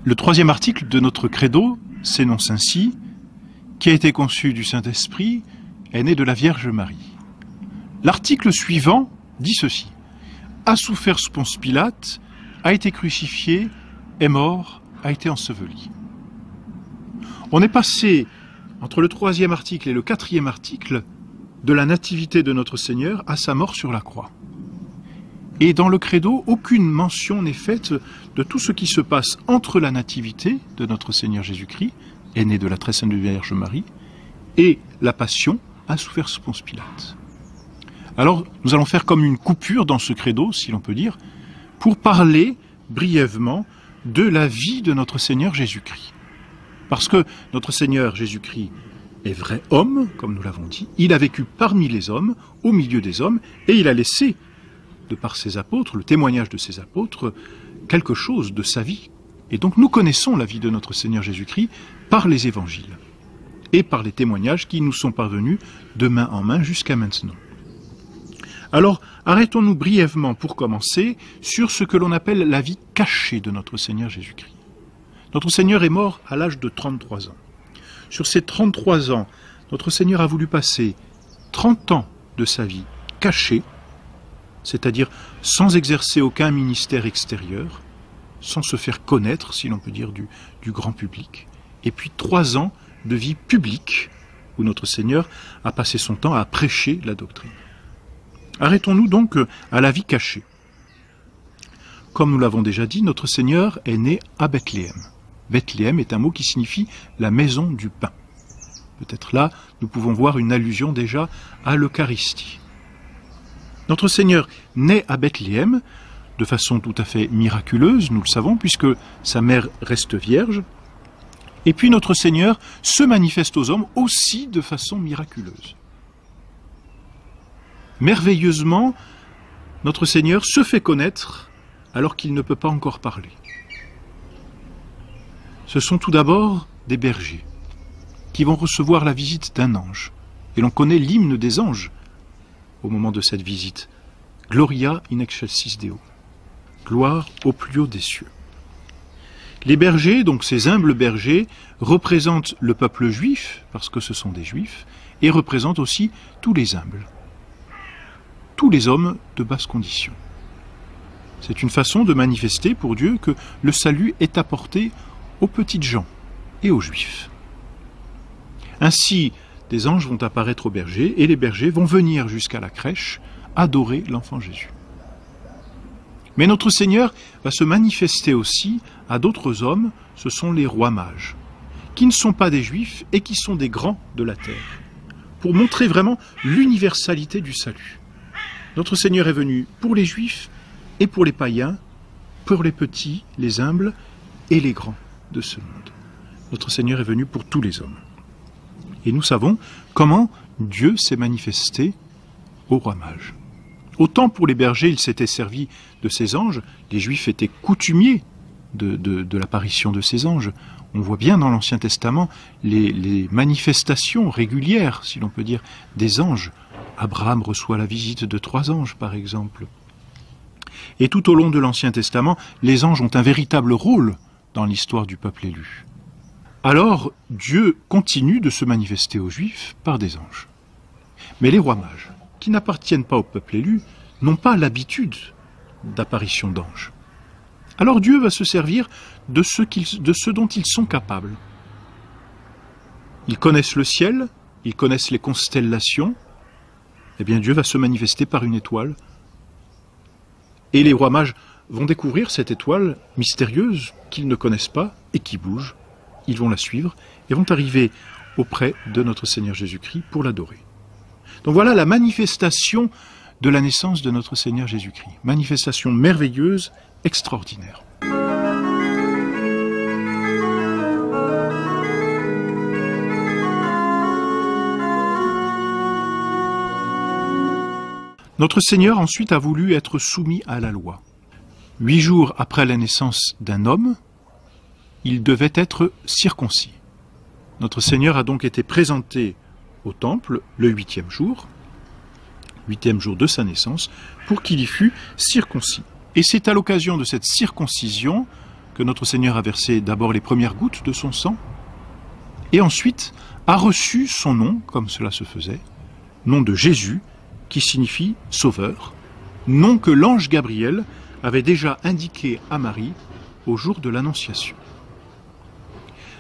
Le troisième article de notre credo s'énonce ainsi: qui a été conçu du Saint-Esprit est né de la Vierge Marie. L'article suivant dit ceci: a souffert Ponce Pilate, a été crucifié, est mort, a été enseveli. On est passé entre le troisième article et le quatrième article de la nativité de notre Seigneur à sa mort sur la croix. Et dans le credo, aucune mention n'est faite de tout ce qui se passe entre la nativité de notre Seigneur Jésus-Christ, aîné de la très sainte Vierge Marie, et la passion, a souffert Ponce Pilate. Alors, nous allons faire comme une coupure dans ce credo, si l'on peut dire, pour parler brièvement de la vie de notre Seigneur Jésus-Christ. Parce que notre Seigneur Jésus-Christ est vrai homme, comme nous l'avons dit, il a vécu parmi les hommes, au milieu des hommes, et il a laissé, de par ses apôtres, le témoignage de ses apôtres, quelque chose de sa vie. Et donc nous connaissons la vie de notre Seigneur Jésus-Christ par les évangiles et par les témoignages qui nous sont parvenus de main en main jusqu'à maintenant. Alors, arrêtons-nous brièvement pour commencer sur ce que l'on appelle la vie cachée de notre Seigneur Jésus-Christ. Notre Seigneur est mort à l'âge de 33 ans. Sur ces 33 ans, notre Seigneur a voulu passer 30 ans de sa vie cachée, c'est-à-dire sans exercer aucun ministère extérieur, sans se faire connaître, si l'on peut dire, du grand public, et puis 3 ans de vie publique, où notre Seigneur a passé son temps à prêcher la doctrine. Arrêtons-nous donc à la vie cachée. Comme nous l'avons déjà dit, notre Seigneur est né à Bethléem. Bethléem est un mot qui signifie la maison du pain. Peut-être là, nous pouvons voir une allusion déjà à l'Eucharistie. Notre Seigneur naît à Bethléem de façon tout à fait miraculeuse, nous le savons, puisque sa mère reste vierge. Et puis notre Seigneur se manifeste aux hommes aussi de façon miraculeuse. Merveilleusement, notre Seigneur se fait connaître alors qu'il ne peut pas encore parler. Ce sont tout d'abord des bergers qui vont recevoir la visite d'un ange. Et l'on connaît l'hymne des anges au moment de cette visite. Gloria in excelsis Deo. Gloire au plus haut des cieux. Les bergers, donc ces humbles bergers, représentent le peuple juif, parce que ce sont des juifs, et représentent aussi tous les humbles. Tous les hommes de basse condition. C'est une façon de manifester pour Dieu que le salut est apporté aux petites gens et aux juifs. Ainsi, des anges vont apparaître aux bergers et les bergers vont venir jusqu'à la crèche adorer l'enfant Jésus. Mais notre Seigneur va se manifester aussi à d'autres hommes, ce sont les rois mages, qui ne sont pas des juifs et qui sont des grands de la terre, pour montrer vraiment l'universalité du salut. Notre Seigneur est venu pour les juifs et pour les païens, pour les petits, les humbles et les grands de ce monde. Notre Seigneur est venu pour tous les hommes. Et nous savons comment Dieu s'est manifesté aux rois mages. Autant pour les bergers, il s'était servi de ces anges, les Juifs étaient coutumiers de l'apparition de ces anges. On voit bien dans l'Ancien Testament les manifestations régulières, si l'on peut dire, des anges. Abraham reçoit la visite de 3 anges, par exemple. Et tout au long de l'Ancien Testament, les anges ont un véritable rôle dans l'histoire du peuple élu. Alors, Dieu continue de se manifester aux Juifs par des anges. Mais les rois mages, qui n'appartiennent pas au peuple élu, n'ont pas l'habitude d'apparition d'anges. Alors Dieu va se servir de ce dont ils sont capables. Ils connaissent le ciel, ils connaissent les constellations, eh bien Dieu va se manifester par une étoile. Et les rois mages vont découvrir cette étoile mystérieuse qu'ils ne connaissent pas et qui bouge. Ils vont la suivre et vont arriver auprès de notre Seigneur Jésus-Christ pour l'adorer. Donc voilà la manifestation de la naissance de notre Seigneur Jésus-Christ. Manifestation merveilleuse, extraordinaire. Notre Seigneur ensuite a voulu être soumis à la loi. 8 jours après la naissance d'un homme, il devait être circoncis. Notre Seigneur a donc été présenté au temple le 8e jour de sa naissance, pour qu'il y fût circoncis. Et c'est à l'occasion de cette circoncision que notre Seigneur a versé d'abord les premières gouttes de son sang, et ensuite a reçu son nom, comme cela se faisait, nom de Jésus, qui signifie sauveur, nom que l'ange Gabriel avait déjà indiqué à Marie au jour de l'Annonciation.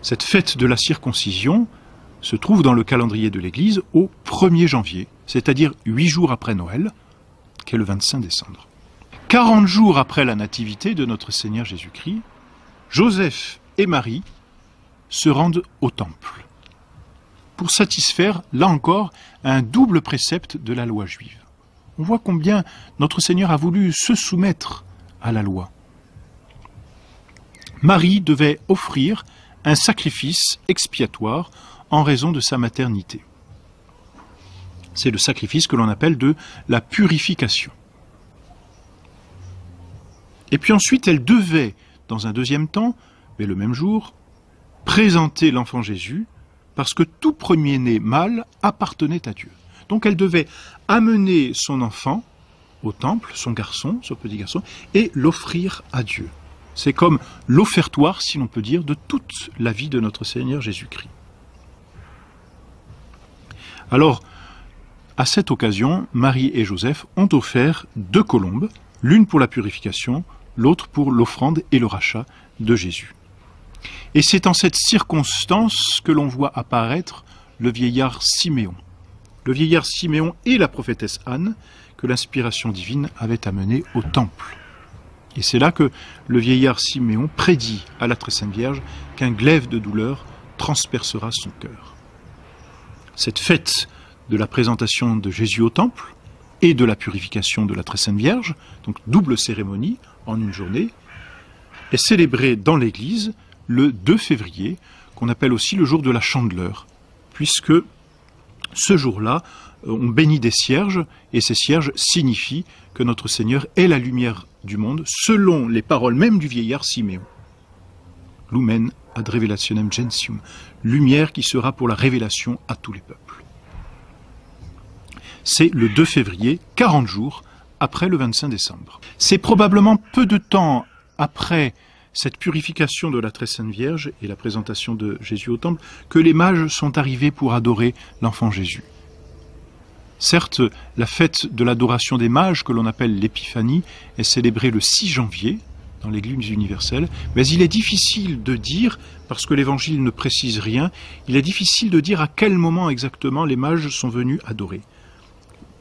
Cette fête de la circoncision se trouve dans le calendrier de l'Église au 1er janvier, c'est-à-dire 8 jours après Noël, qui est le 25 décembre. 40 jours après la nativité de notre Seigneur Jésus-Christ, Joseph et Marie se rendent au temple pour satisfaire, là encore, un double précepte de la loi juive. On voit combien notre Seigneur a voulu se soumettre à la loi. Marie devait offrir un sacrifice expiatoire en raison de sa maternité. C'est le sacrifice que l'on appelle de la purification. Et puis ensuite, elle devait, dans un deuxième temps, mais le même jour, présenter l'enfant Jésus, parce que tout premier-né mâle appartenait à Dieu. Donc elle devait amener son enfant au temple, son garçon, son petit garçon, et l'offrir à Dieu. C'est comme l'offertoire, si l'on peut dire, de toute la vie de notre Seigneur Jésus-Christ. Alors, à cette occasion, Marie et Joseph ont offert 2 colombes, l'une pour la purification, l'autre pour l'offrande et le rachat de Jésus. Et c'est en cette circonstance que l'on voit apparaître le vieillard Siméon. Le vieillard Siméon et la prophétesse Anne, que l'inspiration divine avait amené au temple. Et c'est là que le vieillard Siméon prédit à la très sainte Vierge qu'un glaive de douleur transpercera son cœur. Cette fête de la présentation de Jésus au temple et de la purification de la très sainte Vierge, donc double cérémonie en une journée, est célébrée dans l'Église le 2 février, qu'on appelle aussi le jour de la Chandeleur, puisque ce jour-là, on bénit des cierges, et ces cierges signifient que notre Seigneur est la lumière du monde, selon les paroles même du vieillard Siméon. Lumen ad revelationem gentium, lumière qui sera pour la révélation à tous les peuples. C'est le 2 février, 40 jours après le 25 décembre. C'est probablement peu de temps après cette purification de la très sainte Vierge et la présentation de Jésus au temple que les mages sont arrivés pour adorer l'enfant Jésus. Certes, la fête de l'adoration des mages, que l'on appelle l'épiphanie, est célébrée le 6 janvier dans l'Église universelle, mais il est difficile de dire, parce que l'Évangile ne précise rien, il est difficile de dire à quel moment exactement les mages sont venus adorer.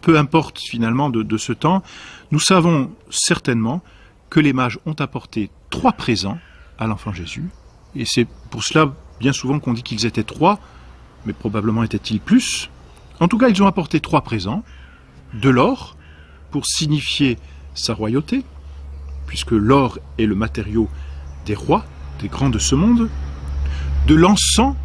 Peu importe finalement de ce temps, nous savons certainement que les mages ont apporté 3 présents à l'enfant Jésus, et c'est pour cela bien souvent qu'on dit qu'ils étaient 3, mais probablement étaient-ils plus. En tout cas, ils ont apporté 3 présents, de l'or, pour signifier sa royauté, puisque l'or est le matériau des rois, des grands de ce monde, de l'encens,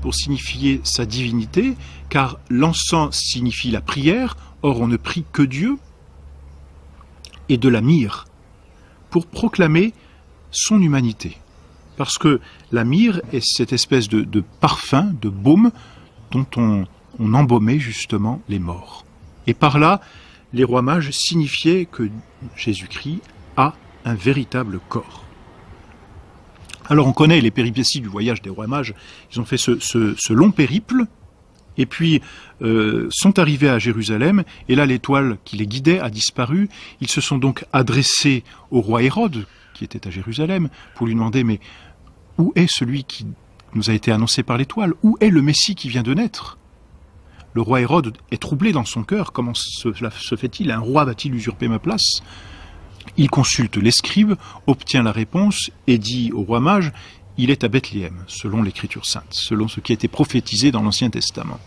pour signifier sa divinité, car l'encens signifie la prière, or on ne prie que Dieu, et de la myrrhe, pour proclamer son humanité. Parce que la myrrhe est cette espèce de parfum, de baume, dont on embaumait justement les morts. Et par là, les rois mages signifiaient que Jésus-Christ a un véritable corps. Alors on connaît les péripéties du voyage des rois mages. Ils ont fait ce long périple, et puis sont arrivés à Jérusalem, et là l'étoile qui les guidait a disparu. Ils se sont donc adressés au roi Hérode, qui était à Jérusalem, pour lui demander, mais où est celui qui nous a été annoncé par l'étoile? Où est le Messie qui vient de naître? Le roi Hérode est troublé dans son cœur. Comment se fait-il? Un roi va-t-il usurper ma place? Il consulte les scribes, obtient la réponse et dit au roi mage, il est à Bethléem, selon l'écriture sainte, selon ce qui a été prophétisé dans l'Ancien Testament.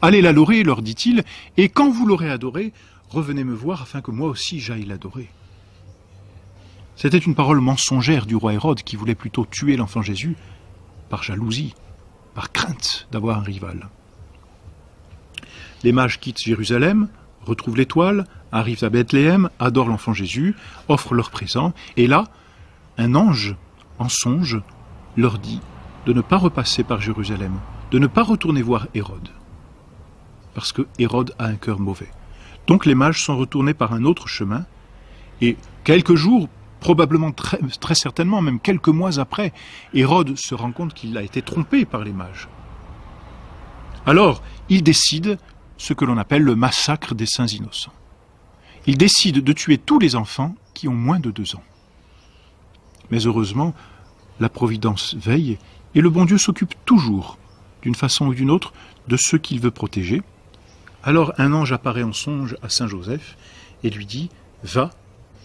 Allez l'adorer, leur dit-il, et quand vous l'aurez adoré, revenez me voir afin que moi aussi j'aille l'adorer. C'était une parole mensongère du roi Hérode qui voulait plutôt tuer l'enfant Jésus par jalousie, par crainte d'avoir un rival. Les mages quittent Jérusalem, retrouvent l'étoile, arrivent à Bethléem, adorent l'enfant Jésus, offrent leurs présents, et là, un ange, en songe, leur dit de ne pas repasser par Jérusalem, de ne pas retourner voir Hérode, parce que Hérode a un cœur mauvais. Donc les mages sont retournés par un autre chemin, et quelques jours, Probablement, très certainement, même quelques mois après, Hérode se rend compte qu'il a été trompé par les mages. Alors, il décide ce que l'on appelle le massacre des saints innocents. Il décide de tuer tous les enfants qui ont moins de 2 ans. Mais heureusement, la Providence veille et le bon Dieu s'occupe toujours, d'une façon ou d'une autre, de ceux qu'il veut protéger. Alors un ange apparaît en songe à saint Joseph et lui dit « Va,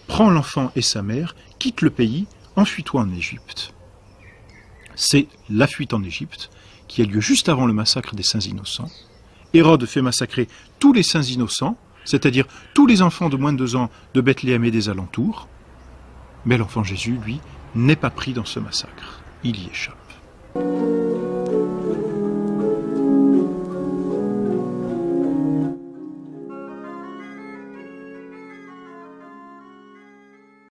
prends l'enfant et sa mère, quitte le pays, enfuis-toi en Égypte. » C'est la fuite en Égypte qui a lieu juste avant le massacre des saints innocents. Hérode fait massacrer tous les saints innocents, c'est-à-dire tous les enfants de moins de 2 ans de Bethléem et des alentours. Mais l'enfant Jésus, lui, n'est pas pris dans ce massacre. Il y échappe.